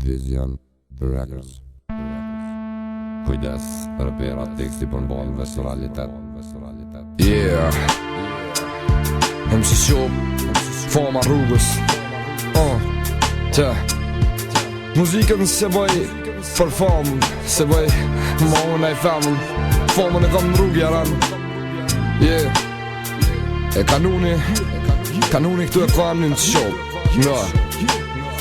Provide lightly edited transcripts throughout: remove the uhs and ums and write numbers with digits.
Vision Records. Kujdes, rapera teksti për mbon vesuralitet. Yeah MC Shop, forma rrugës. Muzikën se bëj për famë, se bëj ma unë e famën. Famën e kam rrugë jaran. Yeah E kanuni këtu e kanin të Shop. Nga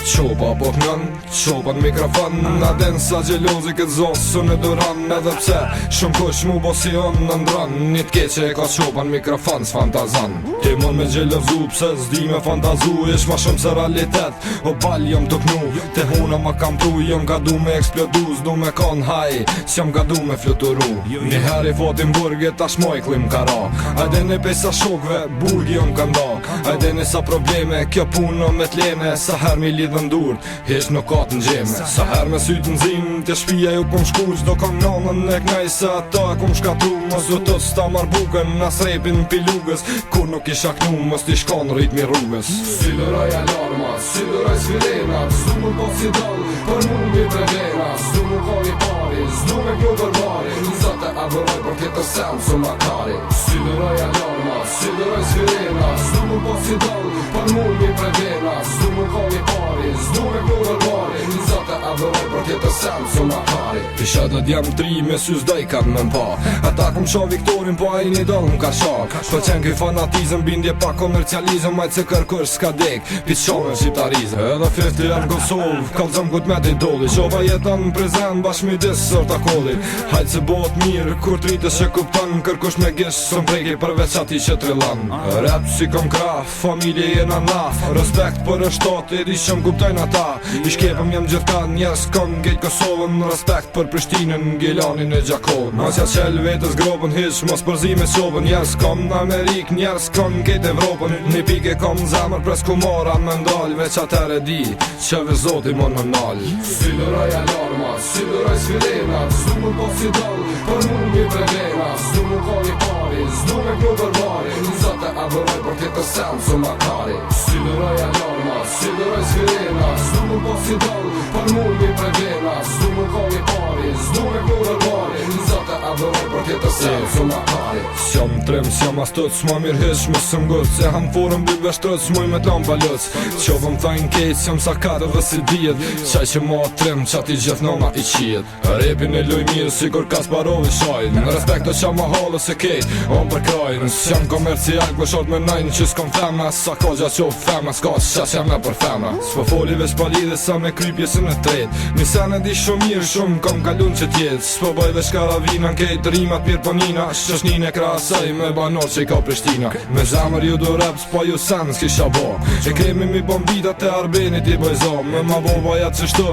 Qopa po t'ngan, qopa n'mikrofon. Na den sa gjelozi këtë zosë në duran. Edhe pse shumë kush mu bo si on në ndran. Një t'keqe e ka qopa n'mikrofon s'fantazan. Ti mon me gjelozu pse s'di me fantazu. Ish ma shumë se realitet, o bal jom të knu. Te hona ma kam pru, jom gadu me eksplodu. S'du me kon haj, s'jom gadu me fluturu. Një heri fotin burge tash moj klim kara. Ajde në pesa shokve, burgi jom kanda. Ajde në sa probleme, kjo puno me t'lene. Sa her mi lidhë ndurt, hesh në katë në gjeme. Sa her me sytë në zim, të shpia ju kom shku. Qdo kam nanën e knaj se ata e kom shkatru. Mos do të sta mar bukën, nas repin pilugës. Kur nuk isha knu, mos t'i shkon rritmi rrugës. Sylëraj alarma, sylëraj svirena. S'du më po si dal, për mu mi prevena. S'du më ko i pari, s'du me kjo përbari. Nizate avëroj për tjetër sem su makari. Sylëraj alarma, sylëraj svirena. S'du më po si dal, për mu mi prevena. S'du më ko i pari, s'du me kjo përbari. Nizate avëroj për tjetër sem su makari. Pisha dhe djem tri me sy s'doj kam me mpa. Ata kom qa Viktorin po a i një dal m'ka shak. Po qen këj fanatizm, bindje pa komercializm. Majt se kërkur s'ka dek, pit shome shqiptarizm. Edhe festi e në Kosovë, kalzëm kut me t'i doli. Qoba jetan në prezent, bash mi dis sërta kolli. Hajt se bot mirë, kur t'ritës që kuptan. Kërkush me gish, sëm preki përveç ati që t'rillan. Rap si kom krah, familje jena na. Respekt për e shtatë, edhi që m'kuptojnë ata. I shkepëm jem gjithka, njerës kom gejt Kosovën. Respekt për Prishtinën, Gjelanin e Gjakovën. Mos ja qel vetës grobën, hish mos përzi me qobën. Njerës kom në Amerikë, njerës kom gejt Evropën. Një pike kom në zemër, pres ku mora me ndalë. Veç atër e di, që vë zoti mon më nalë. Sylëraj alarma, sylëraj svirena. S'du më po si dal, për mu mi prevena. S'du më ko i pari, s'du me kjo përbari. Nizate avëroj për tjetër sem su makari. Sylëraj alarma, sylëraj svirena. S'du më po si dal, për mu mi prevena. S'du më ko i pari, s'du me kjo përbari. Nizate avëroj për tjetër sem su makari. S'jam trim, s'jam astut, s'ma mirë hish, më së mgut. Se ham forëm bi veshtrët, s'muj me t'lam palëc. Qovëm thajnë kejt, s'jam sa kate dhe si djet. Qaj që ma trim, qati gjithë nona i qiet. Repin e luj mirë, si kur Kasparovi shajnë. Në respekt të qa ma halë se kejt, on për krajnë. S'jam komercial, ku short me najnë, që s'kom femna. Sa ka gja qof femna, s'ka qa që me për femna. S'po foli veç palidhe, sa me krypje së në tret. Nisen e di shumë mirë, shumë kom kalun që tjet. S'po bëj veç karavina, kejt rimat mirë ponina. Shëshnin e krasaj me banor që i ka Prishtina. Me zemër ju do rap, s'po ju sen s'kisha bo. E kemi mi bombitat e arbenet i bëjzo. Me ma bo vajat që shtu,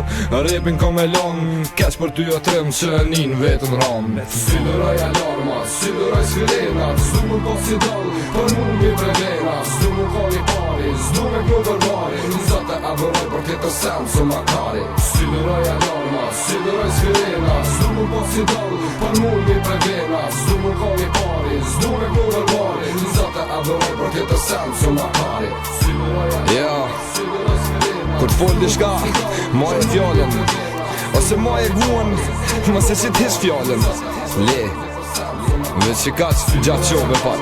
repin kom e lon. Keq për ty o trim që e nin vetën ram. Sylëraj alarma, sylëraj svirena. S'du më po si dal, për mu mi prevena. S'du më ko i pari, s'du me kjo përbari. Nizate avëroj për tjetër sem su makari. Sylëraj alarma, sylëraj svirena. S'du më po si dal, për mu mi prevena. S'du më ko i pari, s'du me kjo përbari. Nizate avëroj për tjetër sem su makari. Kur t'fol dishka, ma e fjallën. Ose ma e guën, mos e që t'hish fjallën. Le, veç që kaq gjatë qove pat.